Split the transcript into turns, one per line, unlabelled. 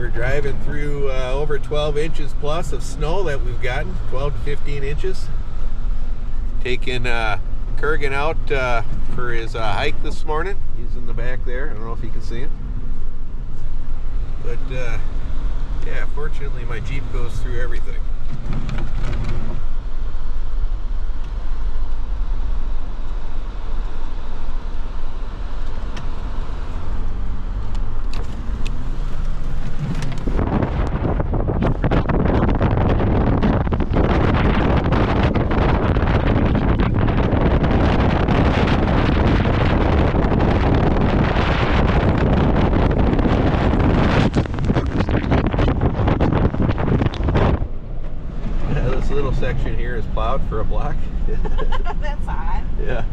We're driving through over 12 inches plus of snow that we've gotten, 12 to 15 inches. Taking Kurgan out for his hike this morning. He's in the back there. I don't know if you can see him. But yeah, fortunately my Jeep goes through everything. This little section here is plowed for a block.
That's odd.
Yeah.